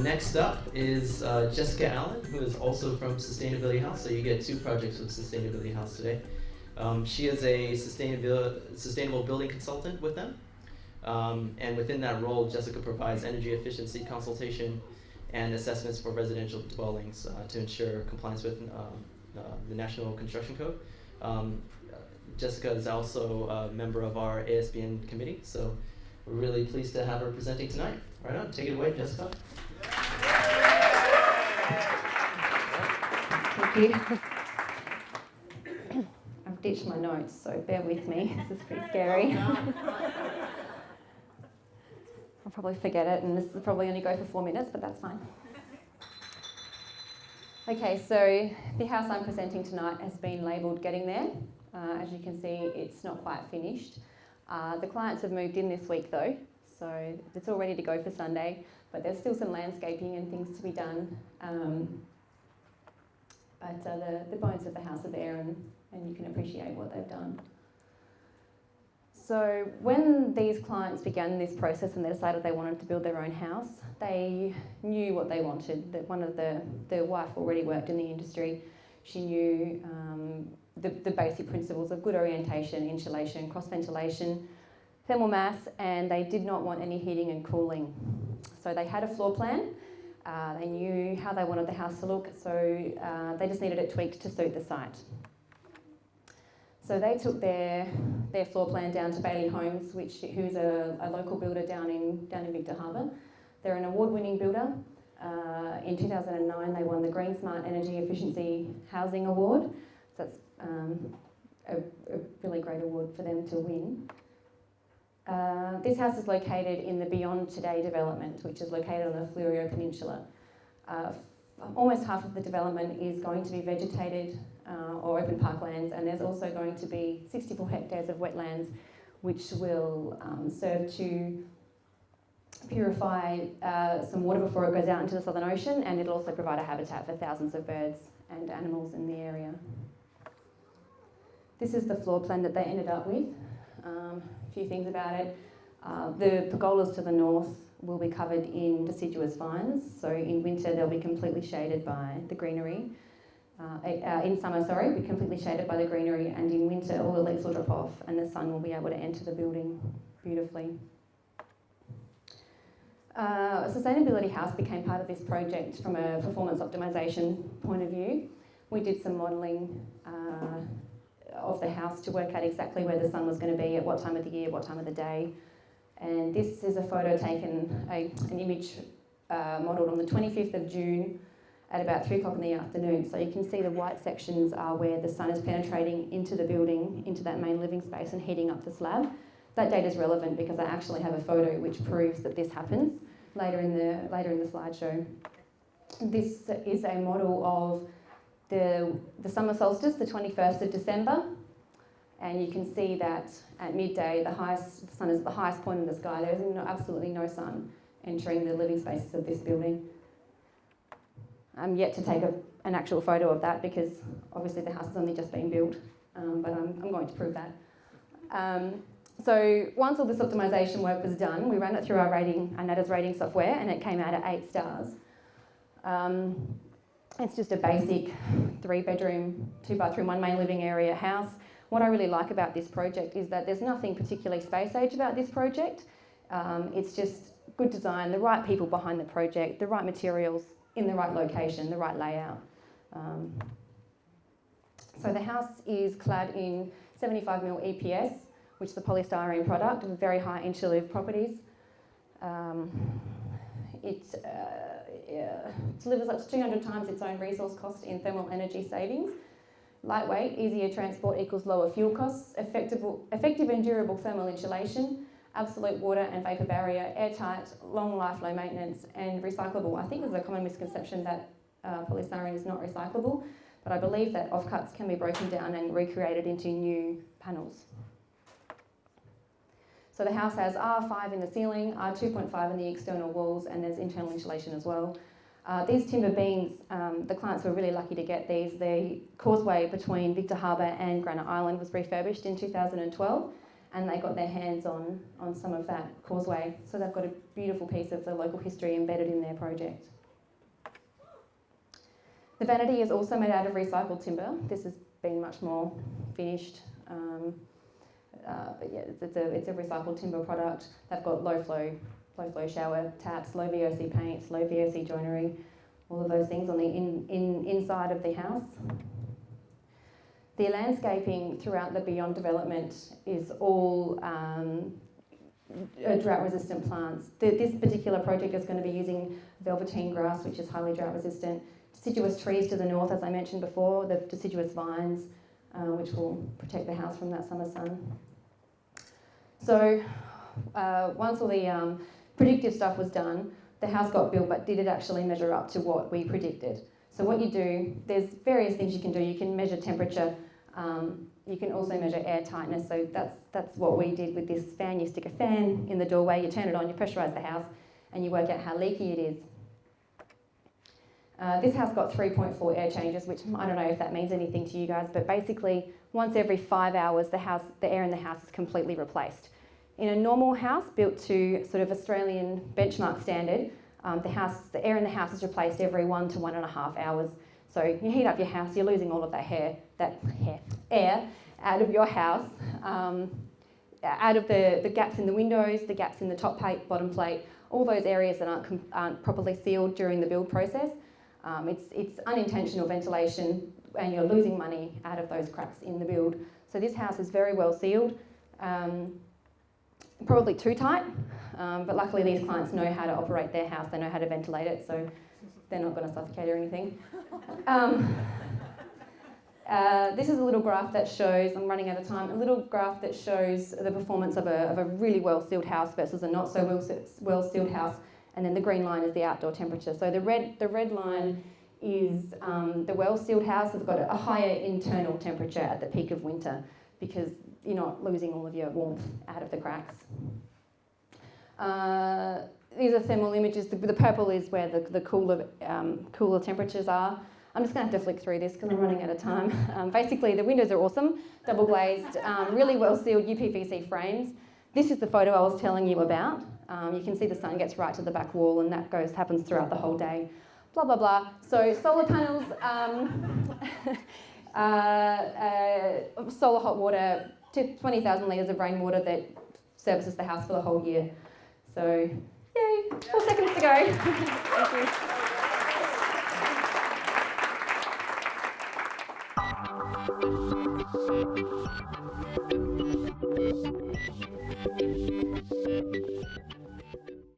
Next up is Jessica Allen, who is also from Sustainability House, so you get 2 projects with Sustainability House today. She is a sustainable building consultant with them, and within that role, Jessica provides energy efficiency consultation and assessments for residential dwellings to ensure compliance with the National Construction Code. Jessica is also a member of our ASBN committee, so we're really pleased to have her presenting tonight. Right on, take it away, Jessica. Thank you. I've ditched my notes, so bear with me. This is pretty scary. I'll probably forget it, and this will probably only go for 4 minutes, but that's fine. Okay, so the house I'm presenting tonight has been labelled Getting There. As you can see, it's not quite finished. The clients have moved in this week though, so it's all ready to go for Sunday, but there's still some landscaping and things to be done. But the bones of the house are there, and you can appreciate what they've done. So when these clients began this process and they decided they wanted to build their own house, they knew what they wanted. That one of the wife already worked in the industry. She knew the basic principles of good orientation, insulation, cross ventilation, thermal mass, and they did not want any heating and cooling. So they had a floor plan. They knew how they wanted the house to look, so they just needed it tweaked to suit the site. So they took their floor plan down to Bailey Homes, who's a local builder down in Victor Harbour. They're an award-winning builder. In 2009, they won the Green Smart Energy Efficiency Housing Award. So that's a really great award for them to win. This house is located in the Beyond Today development, which is located on the Fleurieu Peninsula. Almost half of the development is going to be vegetated or open parklands, and there's also going to be 64 hectares of wetlands, which will serve to purify some water before it goes out into the Southern Ocean, and it'll also provide a habitat for thousands of birds and animals in the area. This is the floor plan that they ended up with. A few things about it. The pergolas to the north will be covered in deciduous vines, so in winter they'll be completely shaded by the greenery. In summer, be completely shaded by the greenery, and in winter all the leaves will drop off and the sun will be able to enter the building beautifully. Sustainability House became part of this project from a performance optimisation point of view. We did some modelling of the house to work out exactly where the sun was going to be, at what time of the year, what time of the day. And this is a photo taken, an image modelled on the 25th of June at about 3 o'clock in the afternoon. So you can see the white sections are where the sun is penetrating into the building, into that main living space and heating up the slab. That date is relevant because I actually have a photo which proves that this happens later in the slideshow. This is a model of the summer solstice, the 21st of December, and you can see that at midday the sun is at the highest point in the sky. There is absolutely no sun entering the living spaces of this building. I'm yet to take an actual photo of that because obviously the house has only just been built, but I'm going to prove that. So once all this optimisation work was done, we ran it through our NatHERS rating software, and it came out at 8 stars. It's just a basic 3-bedroom, 2-bathroom, 1 main living area house. What I really like about this project is that there's nothing particularly space age about this project. It's just good design, the right people behind the project, the right materials in the right location, the right layout. So the house is clad in 75mm EPS, which is a polystyrene product with very high insulative properties. delivers up to 200 times its own resource cost in thermal energy savings. Lightweight, easier transport equals lower fuel costs, effective and durable thermal insulation, absolute water and vapour barrier, airtight, long life, low maintenance, and recyclable. I think there's a common misconception that polystyrene is not recyclable, but I believe that offcuts can be broken down and recreated into new panels. So the house has R5 in the ceiling, R2.5 in the external walls, and there's internal insulation as well. These timber beams, the clients were really lucky to get these. The causeway between Victor Harbour and Granite Island was refurbished in 2012, and they got their hands on some of that causeway. So they've got a beautiful piece of the local history embedded in their project. The vanity is also made out of recycled timber. This has been much more finished. But yeah, it's a recycled timber product. They've got low flow shower taps, low VOC paints, low VOC joinery, all of those things on the inside of the house. The landscaping throughout the Beyond development is all drought-resistant plants. This particular project is going to be using velveteen grass, which is highly drought-resistant, deciduous trees to the north, as I mentioned before, the deciduous vines, which will protect the house from that summer sun. So once all the predictive stuff was done, the house got built, but did it actually measure up to what we predicted? So what you do, there's various things you can do. You can measure temperature, you can also measure air tightness. So that's what we did with this fan. You stick a fan in the doorway, you turn it on, you pressurise the house, and you work out how leaky it is. This house got 3.4 air changes, which I don't know if that means anything to you guys, but basically once every 5 hours the air in the house is completely replaced. In a normal house built to sort of Australian benchmark standard, the air in the house is replaced every 1 to 1.5 hours. So you heat up your house, you're losing all of that air out of your house, out of the gaps in the windows, the gaps in the top plate, bottom plate, all those areas that aren't properly sealed during the build process. It's unintentional ventilation, and you're losing money out of those cracks in the build. So this house is very well sealed, probably too tight, but luckily these clients know how to operate their house, they know how to ventilate it, so they're not going to suffocate or anything. This is a little graph that shows, I'm running out of time, a little graph that shows the performance of a really well sealed house versus a not so well sealed house. And then the green line is the outdoor temperature. So the red line is the well-sealed house has got a higher internal temperature at the peak of winter because you're not losing all of your warmth out of the cracks. These are thermal images. The purple is where the cooler temperatures are. I'm just going to have to flick through this because I'm running out of time. Basically, the windows are awesome, double glazed, really well-sealed UPVC frames. This is the photo I was telling you about. You can see the sun gets right to the back wall, and that happens throughout the whole day. Blah, blah, blah. So solar panels, solar hot water, 20,000 litres of rainwater that services the house for the whole year. So, yay, 4 seconds to go. Thank you.